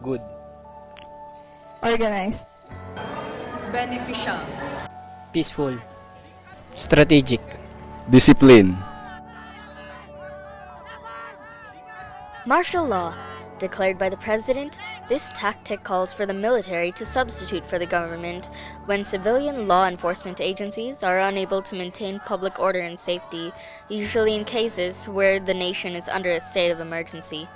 Good. Organized. Beneficial. Peaceful. Strategic. Discipline. Martial law. Declared by the president, this tactic calls for the military to substitute for the government when civilian law enforcement agencies are unable to maintain public order and safety, usually in cases where the nation is under a state of emergency.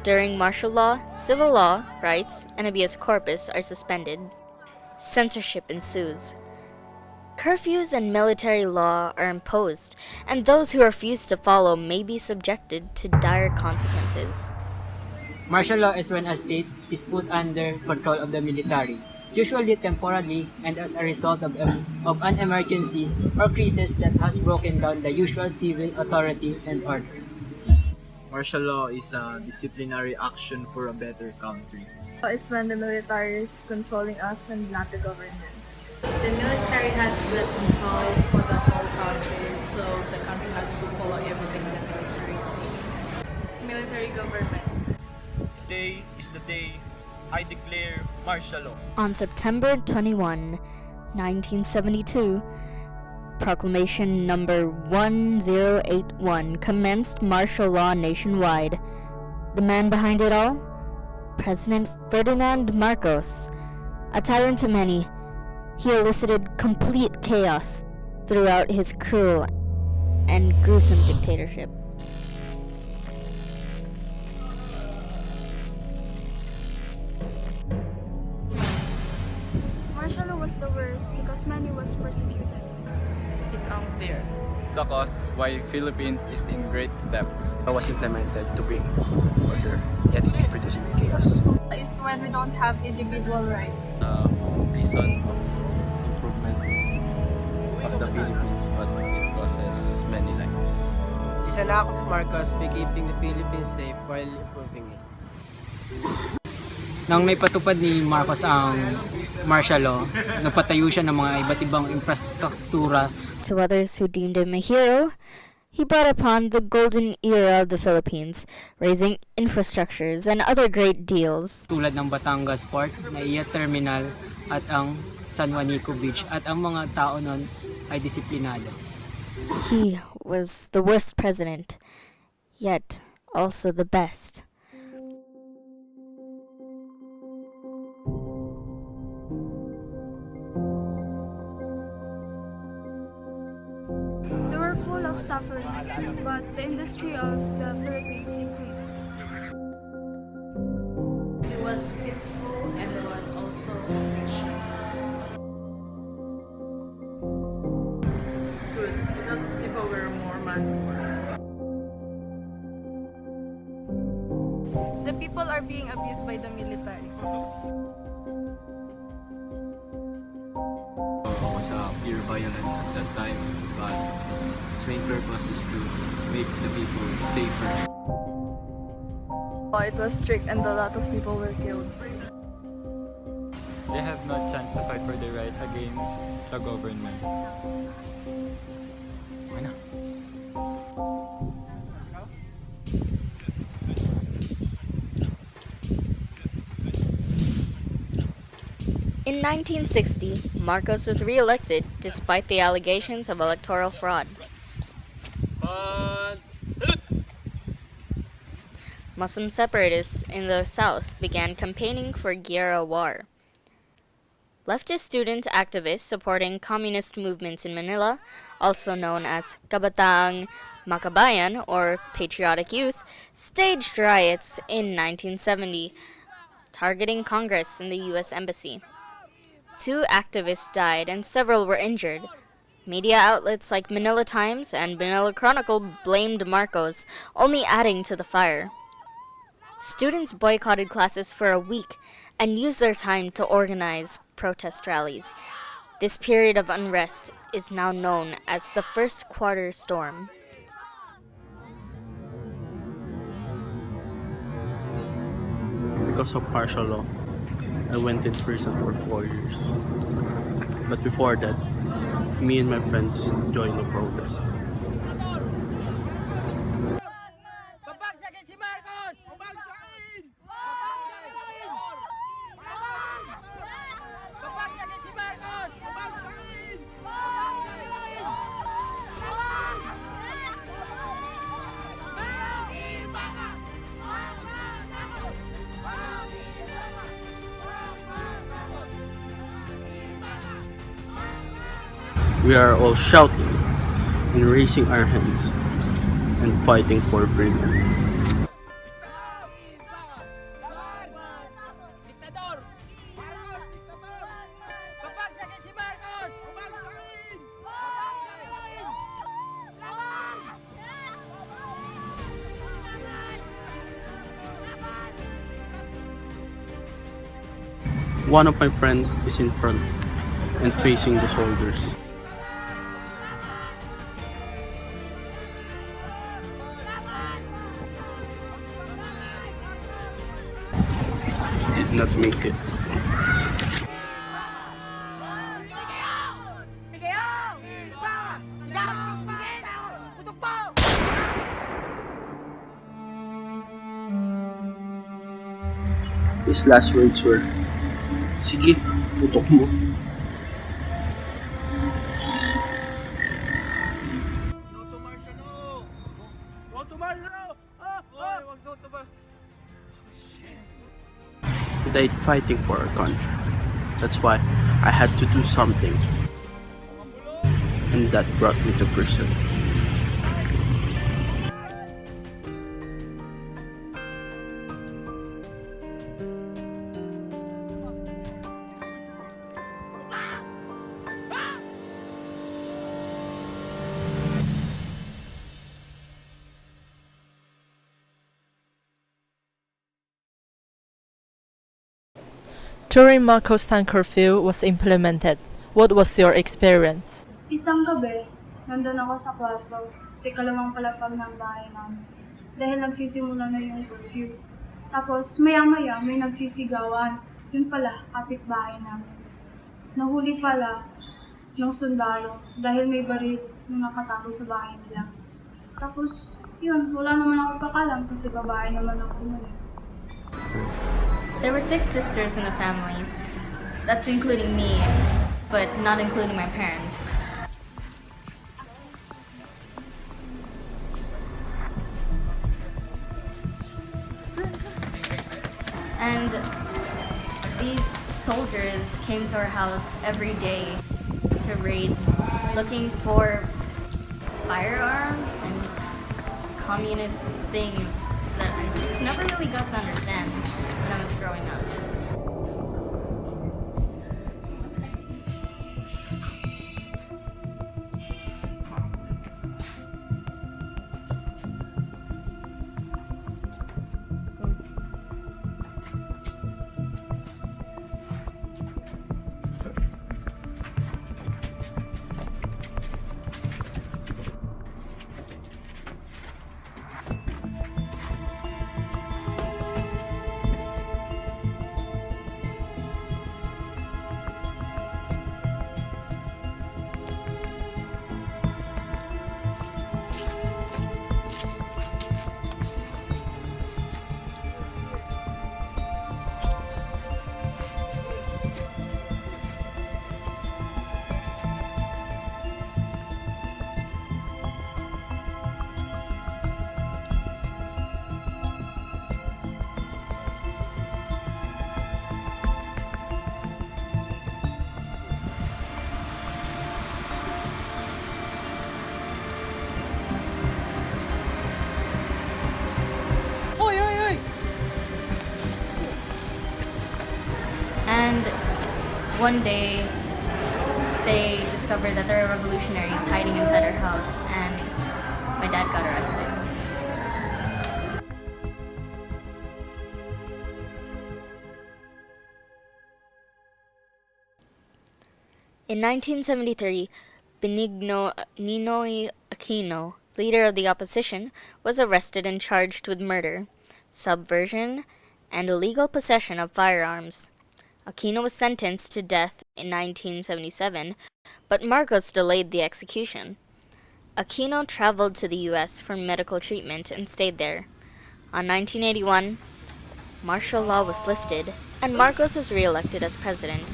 During martial law, civil law, rights, and habeas corpus are suspended. Censorship ensues. Curfews and military law are imposed, and those who refuse to follow may be subjected to dire consequences. Martial law is when a state is put under control of the military, usually temporarily and as a result of an emergency or crisis that has broken down the usual civil authority and order. Martial law is a disciplinary action for a better country. Is when the military is controlling us and not the government. The military had the control for the whole country, so the country had to follow everything the military is saying. Military government. Today is the day I declare martial law. On September 21, 1972, Proclamation number 1081 commenced martial law nationwide. The man behind it all? President Ferdinand Marcos. A tyrant to many, he elicited complete chaos throughout his cruel and gruesome dictatorship. Martial law was the worst because many was persecuted. It's unfair. The cause why Philippines is in great debt. It was implemented to bring order, yet it produced chaos. It's when we don't have individual rights. Reason of improvement of the Philippines, but it causes many lives. It is an act of Marcos by keeping the Philippines safe while improving it. Nang may patupad ni Marcos ang martial law, nagpatayo siya ng mga iba't ibang infrastruktura. To others who deemed him a hero, he brought upon the golden era of the Philippines, raising infrastructures and other great deals. Tulad ng Batangas Port, Naiya Terminal at ang San Juanico Beach at ang mga tao nun ay disiplinado. He was the worst president, yet also the best. They were full of sufferings, but the industry of the Philippines increased. It was peaceful and there was also rich. Good, because people were more manpower. The people are being abused by the military. Was pure violent at that time, but its main purpose is to make the people safer. It was strict and a lot of people were killed. They have no chance to fight for their right against the government. Ano? In 1960, Marcos was re-elected despite the allegations of electoral fraud. Muslim separatists in the south began campaigning for guerrilla war. Leftist student activists supporting communist movements in Manila, also known as Kabataang Makabayan or Patriotic Youth, staged riots in 1970, targeting Congress and the U.S. Embassy. 2 activists died and several were injured. Media outlets like Manila Times and Manila Chronicle blamed Marcos, only adding to the fire. Students boycotted classes for a week and used their time to organize protest rallies. This period of unrest is now known as the First Quarter Storm. Because of martial law, I went in prison for 4 years. But before that, me and my friends joined the protest. We are all shouting and raising our hands and fighting for freedom. One of my friends is in front and facing the soldiers. He did not make it. His last words were, "Sige, putok mo." He died fighting for our country. That's why I had to do something. And that brought me to prison. During Marcos time curfew was implemented, what was your experience? Isang gabi, nandun ako sa kwarto, sa ikalawang palapag ng bahay namin. Dahil nagsisimula na yung curfew. Tapos maya-maya may nagsisigawan. Yun pala, kapitbahay namin. Nahuli pala ng sundalo dahil may baril na nakatago sa bahay nila. Tapos, yun, wala naman ako pakalam kasi babae naman ako nun. There were 6 sisters in the family. That's including me, but not including my parents. And these soldiers came to our house every day to raid, looking for firearms and communist things that I just never really got to understand when I was growing up. And one day, they discovered that there are revolutionaries hiding inside our house, and my dad got arrested. In 1973, Benigno Ninoy Aquino, leader of the opposition, was arrested and charged with murder, subversion, and illegal possession of firearms. Aquino was sentenced to death in 1977, but Marcos delayed the execution. Aquino traveled to the U.S. for medical treatment and stayed there. On 1981, martial law was lifted, and Marcos was re-elected as president.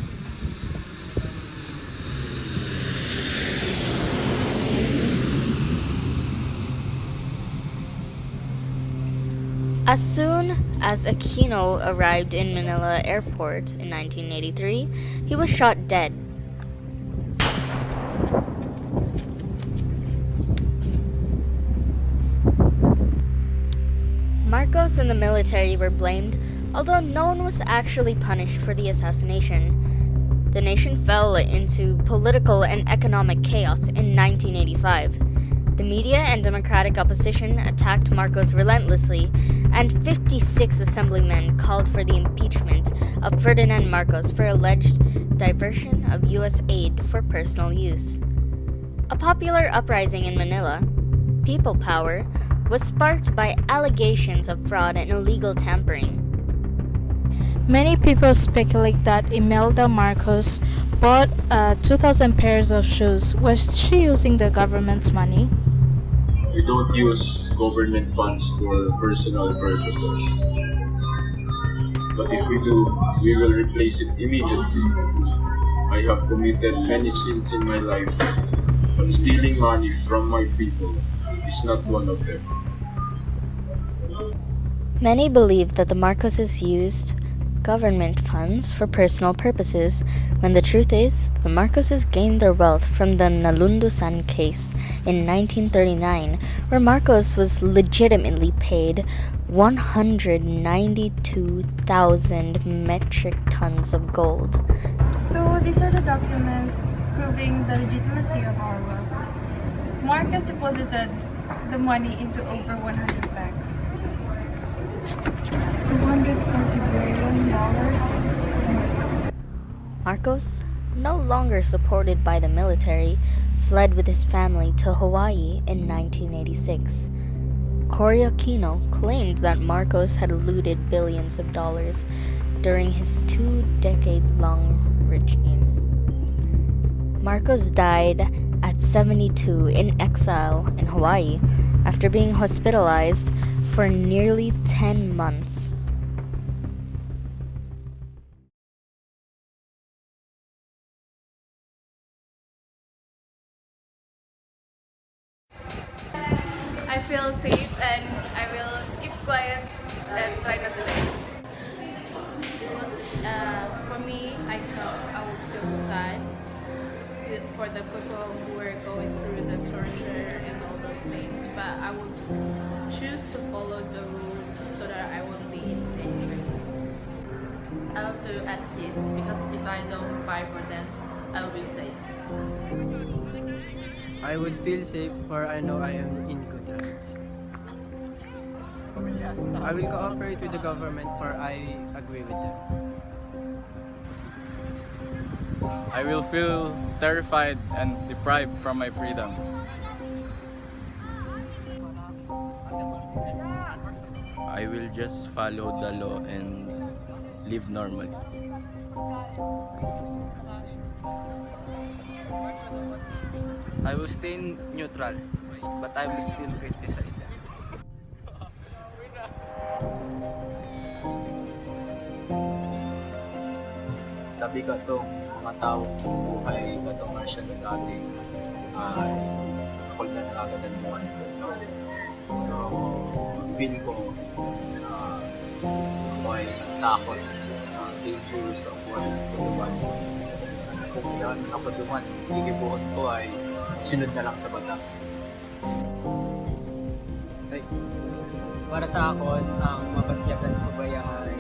As soon as Aquino arrived in Manila Airport in 1983, he was shot dead. Marcos and the military were blamed, although no one was actually punished for the assassination. The nation fell into political and economic chaos in 1985. The media and democratic opposition attacked Marcos relentlessly, and 56 assemblymen called for the impeachment of Ferdinand Marcos for alleged diversion of U.S. aid for personal use. A popular uprising in Manila, People Power, was sparked by allegations of fraud and illegal tampering. Many people speculate that Imelda Marcos bought 2,000 pairs of shoes. Was she using the government's money? We don't use government funds for personal purposes. But if we do, we will replace it immediately. I have committed many sins in my life, but stealing money from my people is not one of them. Many believe that the Marcoses used government funds for personal purposes, when the truth is, the Marcoses gained their wealth from the Nalundusan case in 1939, where Marcos was legitimately paid 192,000 metric tons of gold. So these are the documents proving the legitimacy of our wealth. Marcos deposited the money into over 100 banks. $240 billion. Marcos, no longer supported by the military, fled with his family to Hawaii in 1986. Cory Aquino claimed that Marcos had looted billions of dollars during his 2-decade-long regime. Marcos died at 72 in exile in Hawaii after being hospitalized for nearly 10 months. I feel safe and I will keep quiet and try not to laugh. For me, I would feel sad for the people who are going through the torture and all those things, but I would choose to follow the rules so that I won't be in danger. I will feel at peace because if I don't fight for them, I will be safe. I would feel safe for I know I am in good hands. I will cooperate with the government for I agree with them. I will feel terrified and deprived from my freedom. I will just follow the law and live normally. I will stay neutral, but I will still criticize them. Sabi ka tong mga taong buhay ka tong martial law dati ay ako na nakagandang buwan ko. So feel ko may takot dangerous of what duman. Kung yan ako duman, ikibuhon ko ay sunod na lang sa batas. Para sa ako, ang mapagyagan ko ba ay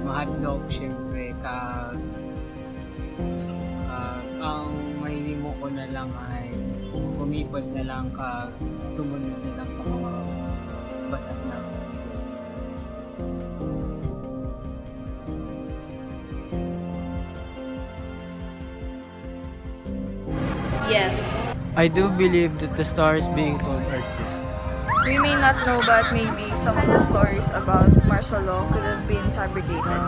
mahadlok, syempre, ang mahihimo ko na lang ay pumipos na lang sumunod na lang sa mga batas na Yes. I do believe that the stories being told are true. We may not know, but maybe some of the stories about martial law could have been fabricated.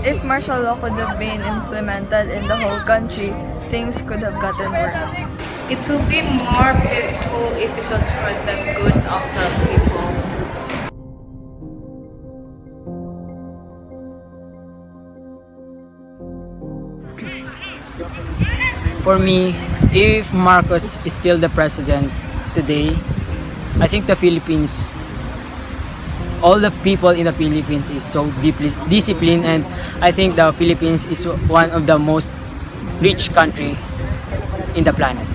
If martial law could have been implemented in the whole country, things could have gotten worse. It would be more peaceful if it was for the good of the people. For me, if Marcos is still the president today, I think the Philippines, all the people in the Philippines is so deeply disciplined, and I think the Philippines is one of the most rich country in the planet.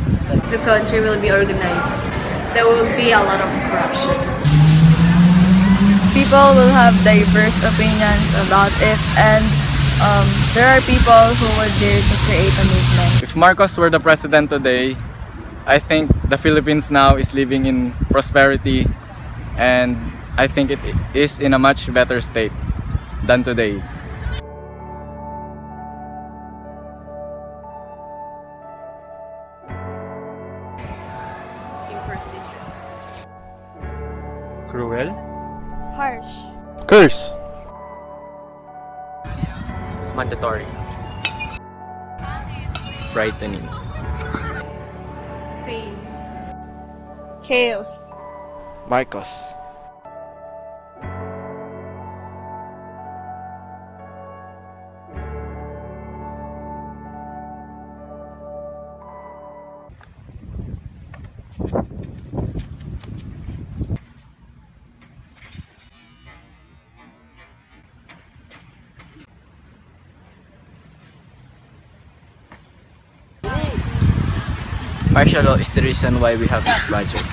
The country will be organized. There will be a lot of corruption. People will have diverse opinions about it, and there are people who would dare to create a movement. If Marcos were the president today, I think the Philippines now is living in prosperity, and I think it is in a much better state than today. Cruel. Harsh. Curse. Mandatory. Frightening. Pain. Chaos. Marcos. Martial law is the reason why we have this project.